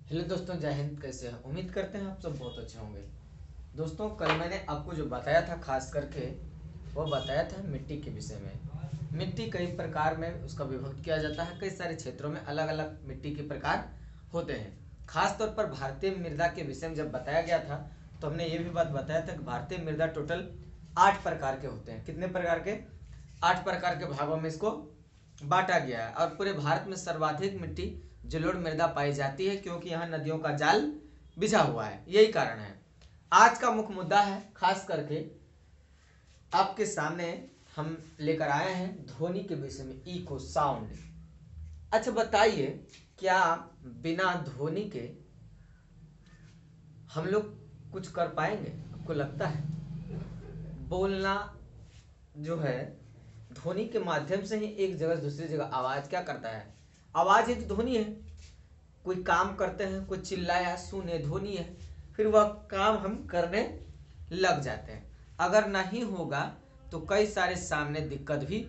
Hello दोस्तों, जय हिंद। कैसे हैं? उम्मीद करते हैं आप सब बहुत अच्छे होंगे। दोस्तों, कल मैंने आपको जो बताया था खास करके वो बताया था मिट्टी के विषय में। मिट्टी कई प्रकार में उसका विभक्त किया जाता है। कई सारे क्षेत्रों में अलग अलग मिट्टी के प्रकार होते हैं। खास तौर पर भारतीय मृदा के विषय में जब बताया गया था तो हमने ये भी बात बताया था कि भारतीय मृदा टोटल 8 प्रकार के होते हैं। कितने प्रकार के? 8 प्रकार के भागों में इसको बांटा गया है। और पूरे भारत में सर्वाधिक मिट्टी जलोढ़ मृदा पाई जाती है क्योंकि यहाँ नदियों का जाल बिछा हुआ है, यही कारण है। आज का मुख्य मुद्दा है खास करके आपके सामने हम लेकर आए हैं ध्वनि के विषय में, इको साउंड। अच्छा बताइए, क्या बिना ध्वनि के हम लोग कुछ कर पाएंगे? आपको लगता है? बोलना जो है ध्वनि के माध्यम से ही एक जगह से दूसरी जगह आवाज क्या करता है? आवाज ही तो ध्वनि है। कोई काम करते हैं, कोई चिल्लाया, सुने, ध्वनि है, फिर वह काम हम करने लग जाते हैं। अगर नहीं होगा तो कई सारे सामने दिक्कत भी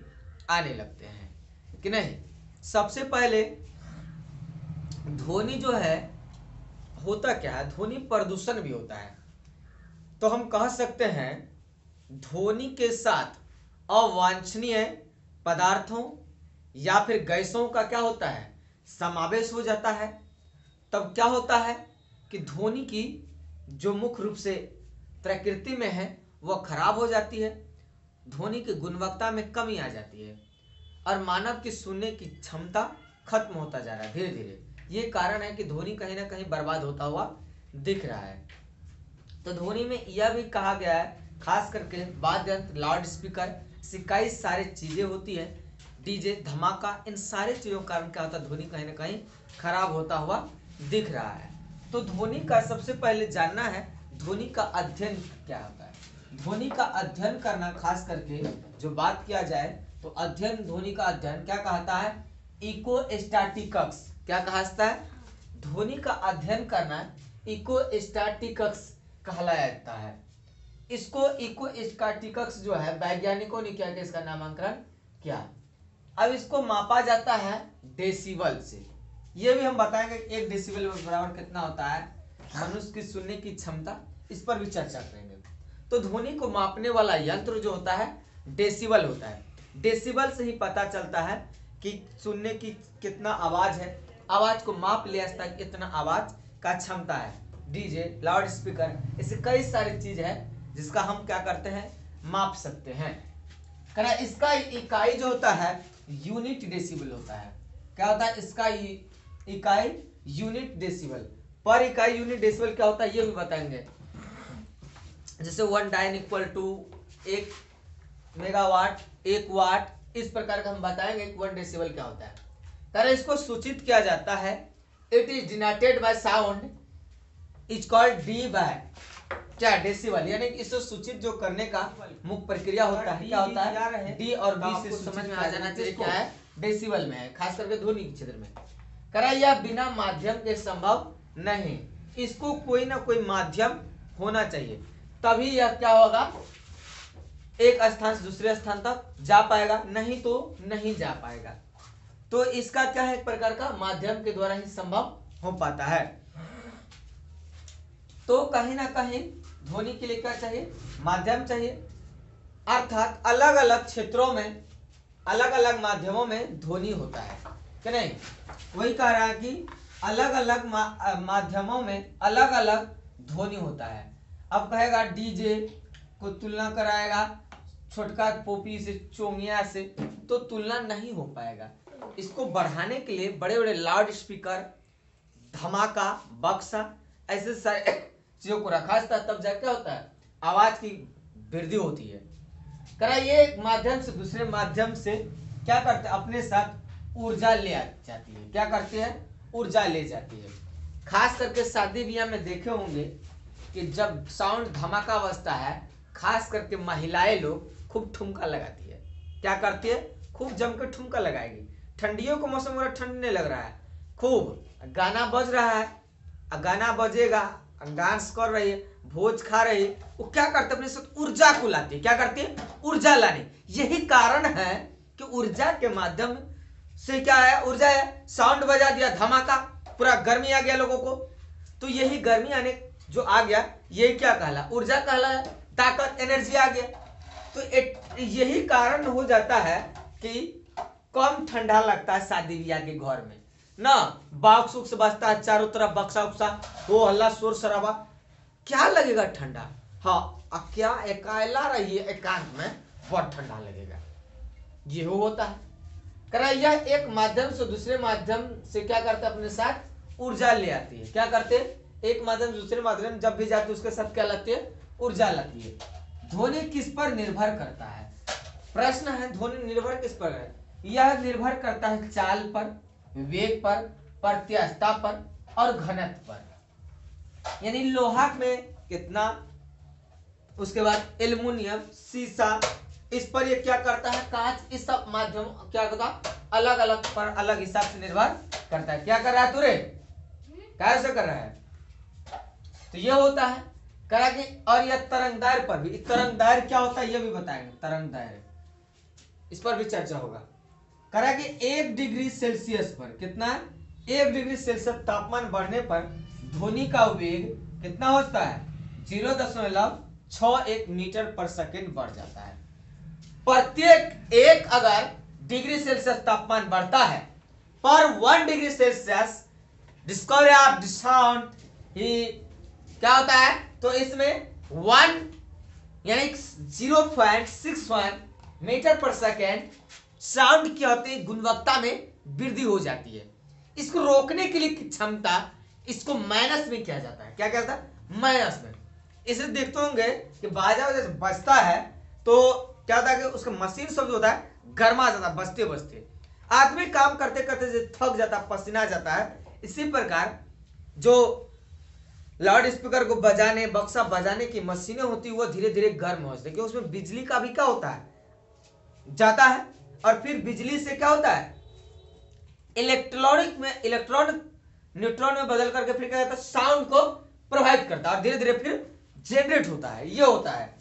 आने लगते हैं कि नहीं। सबसे पहले ध्वनि जो है होता क्या है, ध्वनि प्रदूषण भी होता है। तो हम कह सकते हैं ध्वनि के साथ अवांछनीय पदार्थों या फिर गैसों का क्या होता है, समावेश हो जाता है। तब क्या होता है कि ध्वनि की जो मुख्य रूप से प्रकृति में है वह खराब हो जाती है। ध्वनि की गुणवत्ता में कमी आ जाती है और मानव की सुनने की क्षमता खत्म होता जा रहा है धीरे धीरे। ये कारण है कि ध्वनि कहीं ना कहीं बर्बाद होता हुआ दिख रहा है। तो ध्वनि में यह भी कहा गया है, खास करके वाद्य यंत्र, लाउड स्पीकर से कई सारी चीजें होती है, डीजे, धमाका, इन सारे चीजों के कारण क्या होता है, ध्वनि कहीं ना कहीं खराब होता हुआ दिख रहा है। तो ध्वनि का सबसे पहले जानना है ध्वनि का अध्ययन क्या होता है। ध्वनि का अध्ययन करना, खास करके जो बात किया जाए तो अध्ययन, ध्वनि का अध्ययन क्या कहता है, इकोस्टैटिक्स। क्या कहता है? ध्वनि का अध्ययन करना इकोस्टैटिक्स कहलाया जाता है। इसको इकोस्टैटिक्स जो है वैज्ञानिकों ने क्या किया, इसका नामांकन किया। अब इसको मापा जाता है डेसिबल से। ये भी हम बताएंगे 1 डेसिबल बराबर कितना होता है, मनुष्य की सुनने की क्षमता, इस पर भी चर्चा करेंगे। तो ध्वनि को मापने वाला यंत्र जो होता है डेसिबल होता है। डेसिबल से ही पता चलता है कि सुनने की कितना आवाज है, आवाज को माप लिया जाता है कितना आवाज का क्षमता है। डीजे, लाउड स्पीकर, ऐसे कई सारी चीज है जिसका हम क्या करते हैं, माप सकते हैं। करा इसका इकाई जो होता है यूनिट डेसिबल होता है। क्या होता है इसका इकाई? Unit decibel. पर इकाई यूनिट डेसिबल क्या होता है ये भी बताएंगे। जैसे 1 डाइन इक्वल टू 1 मेगावाट, 1 वाट, इस प्रकार का हम बताएंगे 1 डेसिबल क्या होता है। कारण इसको सूचित किया जाता है, it is denoted by sound is called D by क्या, डेसिबल। यानी इसको सूचित जो करने का मुख्य प्रक्रिया होता है क्या होता है, डी और बी से समझ में आ जाना चाहिए क्या है, डेसिबल में है, खास करके ध्वनि के क्षेत्र में। करा यह बिना माध्यम के संभव नहीं, इसको कोई ना कोई माध्यम होना चाहिए, तभी यह क्या होगा, एक स्थान से दूसरे स्थान तक जा पाएगा, नहीं तो नहीं जा पाएगा। तो इसका क्या है, एक प्रकार का माध्यम के द्वारा ही संभव हो पाता है। तो कहीं ना कहीं ध्वनि के लिए क्या चाहिए, माध्यम चाहिए। अर्थात अलग अलग क्षेत्रों में, अलग अलग माध्यमों में ध्वनि होता है कि नहीं। वही कह रहा है कि अलग अलग माध्यमों में अलग अलग ध्वनि होता है। अब कहेगा डीजे को तुलना कराएगा छोटका पोपी से, चोंगिया से, तो तुलना नहीं हो पाएगा। इसको बढ़ाने के लिए बड़े बड़े लाउड स्पीकर, धमाका, बक्सा, ऐसे सारे चीजों को रखा जाता है, तब जाके क्या होता है, आवाज की वृद्धि होती है। करा ये एक माध्यम से दूसरे माध्यम से क्या करते हैं, अपने साथ ऊर्जा ले जाती है। क्या करते हैं, ऊर्जा ले जाती है। खास करके शादी ब्याह में देखे होंगे कि जब साउंड धमाका बजता है, खास करके महिलाएं लोग खूब ठुमका लगाती है। क्या करती है, खूब जमकर ठुमका लगाएगी। ठंडियों का मौसम हो रहा, ठंडने लग रहा है, खूब गाना बज रहा है, गाना बजेगा, डांस कर रही है, भोज खा रही है, वो क्या करते अपने साथ ऊर्जा को लाती है। क्या करती है, ऊर्जा लानी। यही कारण है कि ऊर्जा के माध्यम से क्या है, ऊर्जा है, साउंड बजा दिया, धमाका, पूरा गर्मी आ गया लोगों को। तो यही गर्मी आने जो आ गया यही क्या कहला, ऊर्जा कहला है, ताकत, एनर्जी आ गया। तो यही कारण हो जाता है कि कम ठंडा लगता है शादी ब्याह के घर में ना, बाक्स उक्स बजता है चारों तरफ, बक्सा उक्सा, हो हल्ला शोर शराबा, क्या लगेगा ठंडा। हाँ, क्या अकेला रहिए एकांत में बहुत ठंडा लगेगा, ये होता है। करा यह एक माध्यम से दूसरे माध्यम से क्या करते हैं, अपने साथ ऊर्जा ले आती है। क्या करते, एक माध्यम से दूसरे माध्यम जब भी जाते उसके साथ क्या लाती है, ऊर्जा लाती है। ध्वनि किस पर निर्भर करता है, प्रश्न है, ध्वनि निर्भर किस पर है। यह निर्भर करता है चाल पर, वेग पर, प्रत्यास्थता पर और घनत्व पर। यानी लोहा में कितना, उसके बाद एल्युमिनियम, शीशा, इस पर ये क्या करता है, कांच, इस सब माध्यम क्या करता, अलग अलग पर अलग हिसाब से निर्भर करता है। क्या कर रहा है तुरे, कैसे कर रहा है, तो ये होता है। करा कि और यह तरंगदार पर भी, तरंगदार क्या होता है ये भी बताएंगे, तरंगदार इस पर भी चर्चा होगा। करा कि 1 डिग्री सेल्सियस पर, कितना, 1 डिग्री सेल्सियस तापमान बढ़ने पर ध्वनि का वेग कितना होता है, 0.61 मीटर पर सेकेंड बढ़ जाता है। प्रत्येक एक अगर डिग्री सेल्सियस तापमान बढ़ता है पर 1 degree Celsius discovery of the sound ही क्या होता है, तो इसमें 1 यानी 0.61 मीटर पर सेकेंड साउंड की होती है गुणवत्ता में वृद्धि हो जाती है। इसको रोकने के लिए क्षमता, इसको माइनस में किया जाता है। क्या कहता है, माइनस में। इसे देखते होंगे कि बाजा जैसे बजता है तो क्या होता है कि उसका मशीन सब जो होता है गर्मा जाता है, बजते बजते आदमी काम करते करते थक जाता है, पसीना जाता है। इसी प्रकार जो लाउड स्पीकर को बजाने, बक्सा बजाने की मशीनें होती है वो धीरे धीरे गर्म हो जाती है, क्योंकि उसमें बिजली का भी क्या होता है, जाता है। और फिर बिजली से क्या होता है, इलेक्ट्रॉनिक न्यूट्रॉन में बदल करके फिर क्या होता है, साउंड को प्रभावित करता है और धीरे धीरे फिर जनरेट होता है, ये होता है।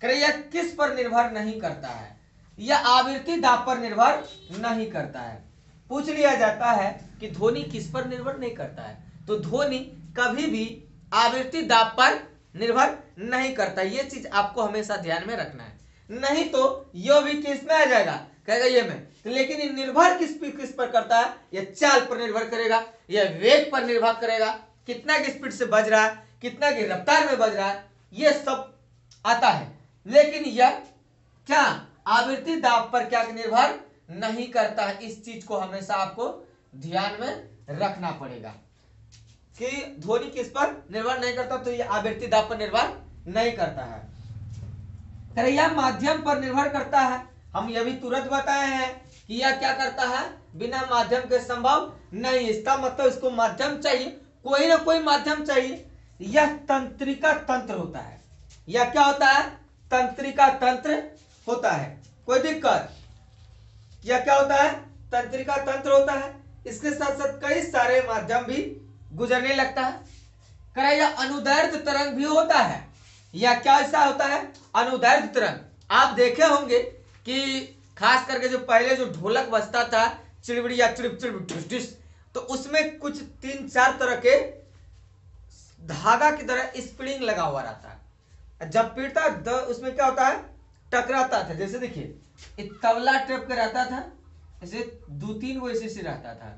यह किस पर निर्भर नहीं करता है, यह आवृत्ति दाब पर निर्भर नहीं करता है। पूछ लिया जाता है कि ध्वनि किस पर निर्भर नहीं करता है, तो ध्वनि कभी भी आवृत्ति दाब पर निर्भर नहीं करता। ये चीज आपको हमेशा ध्यान में रखना है, नहीं तो यह भी किस में आ जाएगा, कहेगा ये में। तो लेकिन ये निर्भर किस पर करता है, यह चाल पर निर्भर करेगा, यह वेग पर निर्भर करेगा, कितना की स्पीड से बज रहा है, कितना की रफ्तार में बज रहा है, ये सब आता है। लेकिन यह क्या आवृत्ति दाब पर क्या निर्भर नहीं करता है। इस चीज को हमेशा आपको ध्यान में रखना पड़ेगा कि ध्वनि किस पर निर्भर नहीं करता, तो यह आवृत्ति दाब पर निर्भर नहीं करता है। यह माध्यम पर निर्भर करता है, हम यह भी तुरंत बताए हैं कि यह क्या करता है, बिना माध्यम के संभव नहीं। इसका मतलब इसको माध्यम चाहिए, कोई ना कोई माध्यम चाहिए। यह तंत्रिका तंत्र होता है, यह क्या होता है, तंत्रिका तंत्र होता है। कोई दिक्कत, यह क्या होता है, तंत्रिका तंत्र होता है। इसके साथ साथ कई सारे माध्यम भी गुजरने लगता है। करा यह अनुदैर्ध्य तरंग भी होता है, यह क्या ऐसा होता है, अनुदैर्ध्य तरंग। आप देखे होंगे कि खास करके जो पहले जो ढोलक बजता था, चिड़बिड़ी या चिड़िप चिड़बिड़, तो उसमें कुछ 3-4 तरह के धागा की तरह स्प्रिंग लगा हुआ रहता है। जब पीटता उसमें क्या होता है, टकराता था। जैसे देखिए तबला टाइप का रहता था, ऐसे 2-3 वो ऐसे रहता था।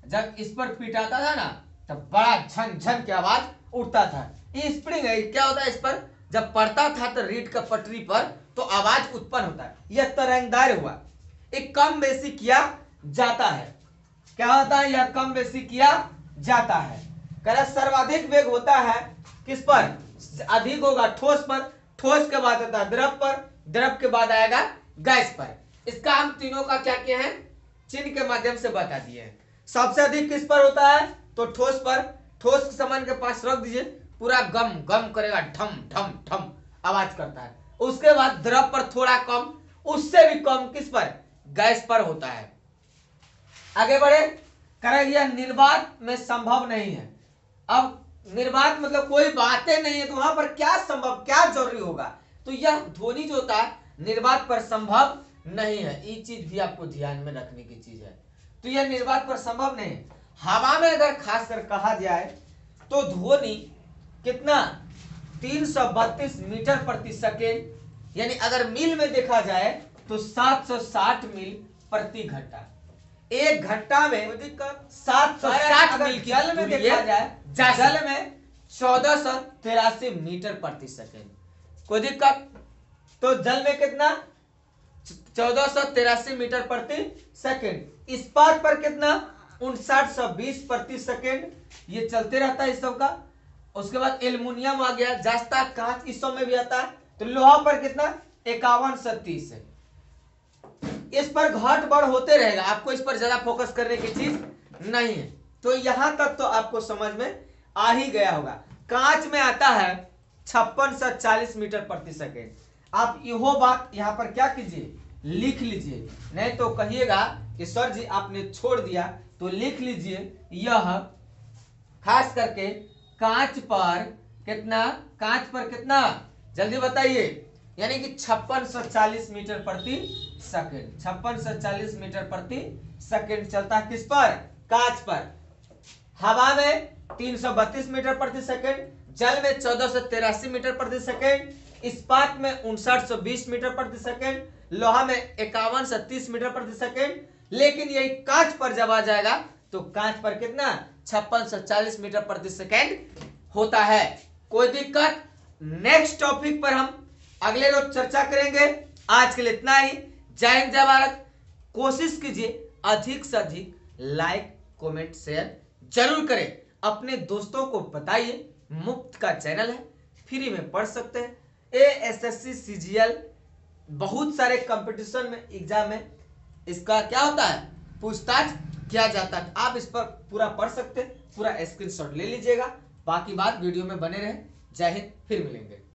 जब इस पर पिटाता था ना तब बड़ा झन झन की आवाज उठता था। ये स्प्रिंग है, क्या होता है, इस पर जब पड़ता था तो रीढ़ का पटरी पर तो आवाज उत्पन्न होता है। यह तरंगदार हुआ, एक कम बेसी किया जाता है। क्या होता है, यह कम बेसी किया जाता है। कह सर्वाधिक वेग होता है किस पर, अधिक होगा ठोस पर, ठोस के बाद होता है द्रव पर, द्रव के बाद आएगा गैस पर। इसका हम तीनों का क्या किए हैं, चिन्ह के माध्यम से बता दिए हैं। सबसे अधिक किस पर होता है, तो ठोस पर। ठोस के सामान के पास रख दीजिए, पूरा गम गम करेगा, ठम ठम ठम आवाज करता है। उसके बाद द्रव पर थोड़ा कम, उससे भी कम किस पर, गैस पर होता है। आगे बढ़े, करें यह निर्वात में संभव नहीं है। अब निर्वात मतलब कोई बातें नहीं है, तो वहां पर क्या संभव, क्या जरूरी होगा, तो यह ध्वनि जो होता है निर्वात पर संभव नहीं है। ये चीज भी आपको ध्यान में रखने की चीज है। तो यह निर्वात पर संभव नहीं है। हवा में अगर खासकर कहा जाए तो ध्वनि कितना 332 मीटर प्रति सेकेंड, यानी अगर मील में देखा जाए तो 760 मील प्रति घंटा। एक घंटा में 760 मील की जल में देखा जाए, जल में 1483 मीटर प्रति सेकेंड। कोई दिक्कत? तो जल में कितना 1483 मीटर प्रति सेकेंड। इस्पात पर कितना 5920 प्रति सेकेंड। ये चलते रहता है इस सब का। उसके बाद एल्युमिनियम आ गया, जस्ता, कांच इस सब में भी आता है। तो लोहा पर कितना 5130 है। इस पर घट बढ़ होते रहेगा, आपको इस पर ज्यादा फोकस करने की चीज नहीं है। तो यहां तक तो आपको समझ में आ ही गया होगा। कांच में आता है 5640 मीटर प्रति सेकेंड। आप यहो बात यहां पर क्या कीजिए, लिख लीजिए, नहीं तो कहिएगा कि सर जी आपने छोड़ दिया। तो लिख लीजिए, यह खास करके कांच पर कितना जल्दी बताइए, यानी कि 5640 मीटर प्रति सेकेंड। 5640 मीटर प्रति सेकेंड चलता है किस पर? कांच पर। हवा में 332 मीटर प्रति सेकेंड, जल में 1483 मीटर प्रति सेकेंड, इस्पात में 5920 मीटर प्रति सेकेंड, लोहा में 5130 मीटर प्रति सेकेंड। लेकिन यही कांच पर जब आ जाएगा तो कांच पर कितना 5640 मीटर प्रति सेकेंड होता है। कोई दिक्कत? नेक्स्ट टॉपिक पर हम अगले रोज चर्चा करेंगे। आज के लिए इतना ही। जय हिंद, जय भारत। कोशिश कीजिए अधिक से अधिक लाइक, कमेंट, शेयर जरूर करें। अपने दोस्तों को बताइए, मुफ्त का चैनल है, फ्री में पढ़ सकते हैं। एएसएससी, सीजीएल, बहुत सारे कंपटीशन में, एग्जाम में इसका क्या होता है, पूछताछ किया जाता है। आप इस पर पूरा पढ़ सकते हैं, पूरा स्क्रीनशॉट ले लीजिएगा। बाकी बात वीडियो में बने रहे। जय हिंद, फिर मिलेंगे।